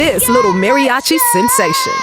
This little mariachi sensation.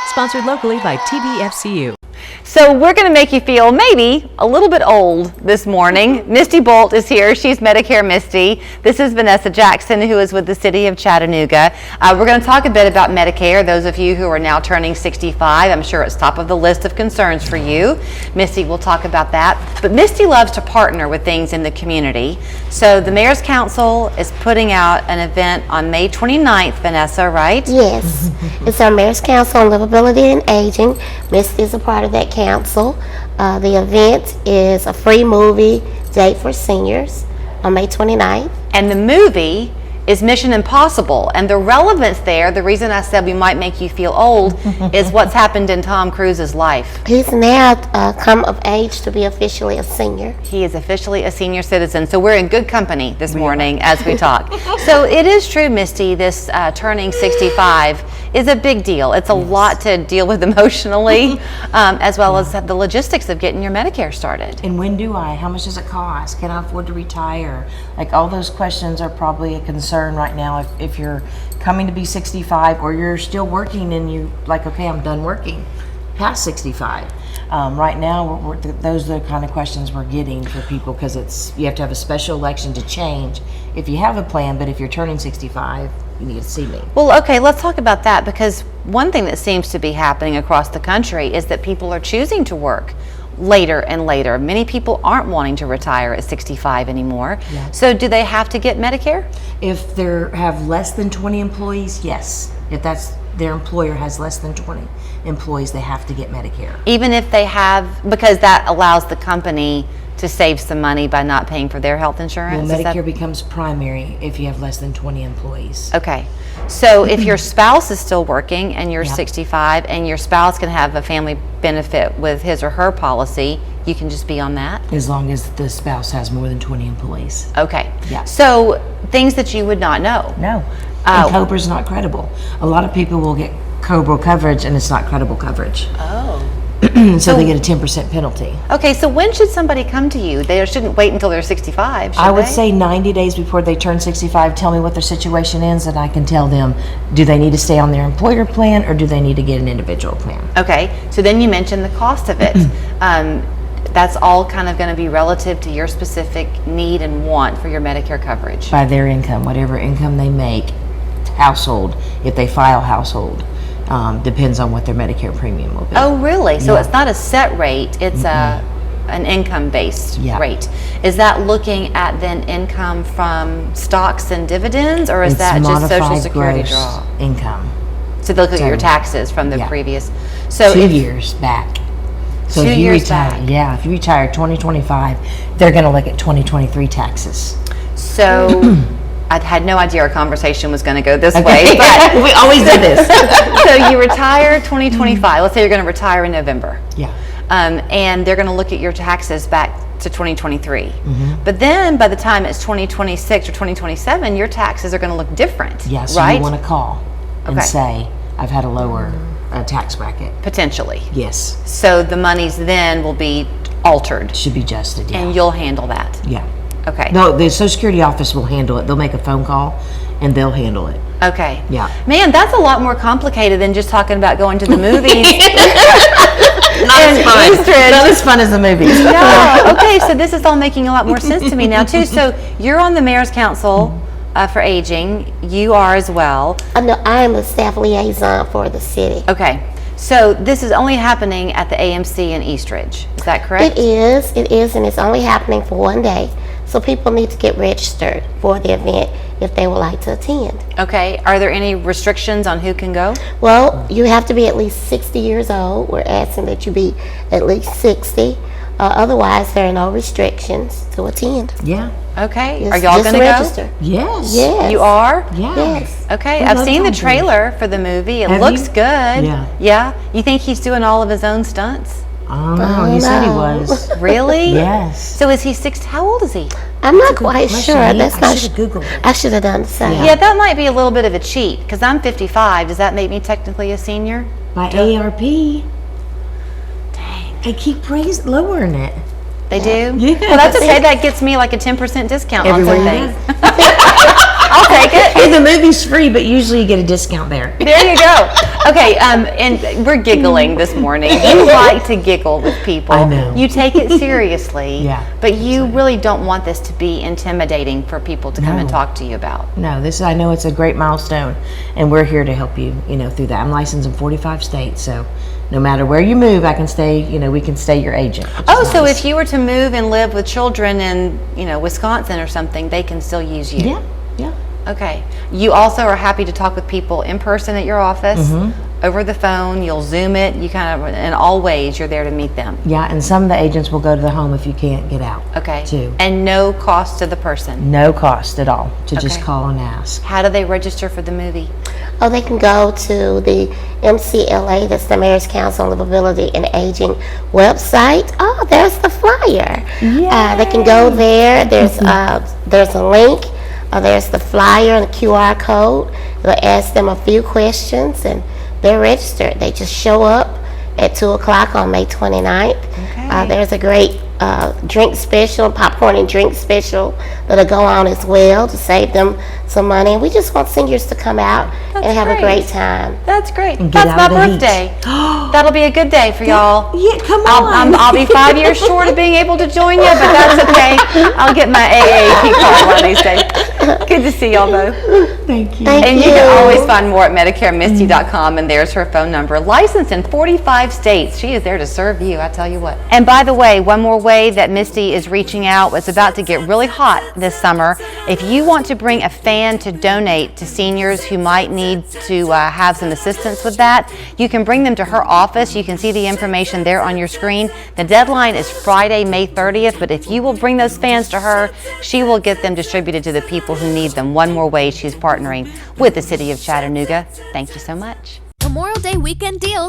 Sponsored locally by TBFCU. So we're going to make you feel maybe a little bit old this morning. Misty Bolt is here. She's Medicare Misty. This is Vanessa Jackson, who is with the city of Chattanooga. We're going to talk a bit about Medicare. Those of you who are now turning 65, I'm sure it's top of the list of concerns for you. Misty will talk about that. But Misty loves to partner with things in the community. So the Mayor's Council is putting out an event on May 29th, Vanessa, right? Yes. It's our Mayor's Council on Livability and Aging. Misty is a part of that council. The event is a free movie date for seniors on May 29th. And the movie is Mission Impossible. And the relevance there, the reason I said we might make you feel old, is what's happened in Tom Cruise's life. He's now come of age to be officially a senior. He is officially a senior citizen. So we're in good company this morning as we talk. So it is true, Misty, this turning 65 is a big deal. It's a lot to deal with emotionally, as well as the logistics of getting your Medicare started. And when do I? How much does it cost? Can I afford to retire? Like, all those questions are probably a concern right now if you're coming to be 65 or you're still working and you like, okay, I'm done working past 65. Right now, those are the kind of questions we're getting for people, because you have to have a special election to change if you have a plan, but if you're turning 65, you need to see me. Well, okay, let's talk about that, because one thing that seems to be happening across the country is that people are choosing to work later and later. Many people aren't wanting to retire at 65 anymore. Yeah. So do they have to get Medicare? If they have less than 20 employees, yes. If their employer has less than 20 employees, they have to get Medicare. Even if they have, because that allows the company to save some money by not paying for their health insurance? Well, Medicare becomes primary if you have less than 20 employees. Okay. So if your spouse is still working and you're 65 and your spouse can have a family benefit with his or her policy, you can just be on that? As long as the spouse has more than 20 employees. Okay. Yeah. So things that you would not know. No. And COBRA's not credible. A lot of people will get COBRA coverage and it's not credible coverage. Oh. So they get a 10% penalty. Okay, so when should somebody come to you? They shouldn't wait until they're 65, should I would they? say 90 days before they turn 65, tell me what their situation is, and I can tell them, do they need to stay on their employer plan or do they need to get an individual plan? Okay, so then you mentioned the cost of it. That's all kind of going to be relative to your specific need and want for your Medicare coverage. By their income, whatever income they make, household, if they file household. Depends on what their Medicare premium will be. Oh, really? So it's not a set rate, it's an income-based rate. Is that looking at then income from stocks and dividends, or is that just Social Security draw? Income. So they'll look at your taxes from the previous. So 2 years back. So 2 if you years retire, back. yeah, if you retire 2025, they're going to look at 2023 taxes. So I had no idea our conversation was going to go this way. But we always do this. So you retire 2025. Let's say you're going to retire in November. Yeah. And they're going to look at your taxes back to 2023. But then by the time it's 2026 or 2027, your taxes are going to look different. Yeah, so right? you want to call and say, I've had a lower tax bracket. Potentially. Yes. So the monies then will be altered. Should be adjusted, yeah. And you'll handle that. Yeah. Okay. No, the Social Security office will handle it. They'll make a phone call and they'll handle it. Okay. Yeah. Man, that's a lot more complicated than just talking about going to the movies. Not as fun as the movies. Yeah. Okay, so this is all making a lot more sense to me now too. So you're on the Mayor's Council for Aging. You are as well. No, I am a staff liaison for the city. Okay. So this is only happening at the AMC in Eastridge. Is that correct? It is, and it's only happening for one day. So people need to get registered for the event if they would like to attend. Okay. Are there any restrictions on who can go? Well, you have to be at least 60 years old. We're asking that you be at least 60. Otherwise, there are no restrictions to attend. Yeah. Okay. Just, Are y'all going to go? register. Yes. Yes. You are? Yeah. Yes. Okay. I I've love seen the Tom Cruise. trailer for the movie. It Have looks you? good. Yeah. Yeah. You think he's doing all of his own stunts? Oh, no, he said he was. Really? Yes. So is he 60? How old is he? I'm not quite sure. That's I not. should have Googled it. I should have done the same. Yeah, that might be a little bit of a cheat because I'm 55. Does that make me technically a senior? By ARP. Dang. They keep lowering it. They do? Yeah. Well, that's okay. That gets me like a 10% discount on Everywhere some you things. go. I'll take it. And the movie's free, but usually you get a discount there. There you go. Okay, and we're giggling this morning. You like to giggle with people. I know. You take it seriously. Yeah, But you really don't want this to be intimidating for people to come and talk to you about. No, I know it's a great milestone, and we're here to help you, through that. I'm licensed in 45 states, so no matter where you move, I can stay, we can stay your agent. Oh, so if you were to move and live with children in, Wisconsin or something, they can still use you? Yeah. Okay. You also are happy to talk with people in person at your office, over the phone, you'll Zoom it, you kind of, in all ways, you're there to meet them. Yeah, and some of the agents will go to the home if you can't get out. Okay. Too. And no cost to the person? No cost at all to just Okay. call and ask. How do they register for the movie? Oh, they can go to the MCLA, that's the Mayor's Council on Livability and Aging website. Oh, there's the flyer. They can go there. There's a link. There's the flyer and the QR code. They'll ask them a few questions and they're registered. They just show up at 2 o'clock on May 29th. Okay. There's a great drink special, popcorn and drink special that'll go on as well to save them some money. And we just want seniors to come out and have a great time. That's great. And get That's out my of the heat. birthday. That'll be a good day for y'all. Yeah, come on. I'll be 5 years short of being able to join you, but that's okay. I'll get my AAP card one of these days. Good to see y'all both. Thank you. Thank And you. you can always find more at MedicareMisty.com, and there's her phone number. Licensed in 45 states. She is there to serve you, I tell you what. And by the way, one more way that Misty is reaching out, it's about to get really hot this summer. If you want to bring a fan to donate to seniors who might need to have some assistance with that, you can bring them to her office. You can see the information there on your screen. The deadline is Friday, May 30th, but if you will bring those fans to her, she will get them distributed to the people who need them. One more way she's partnering with the City of Chattanooga. Thank you so much. Memorial Day weekend deals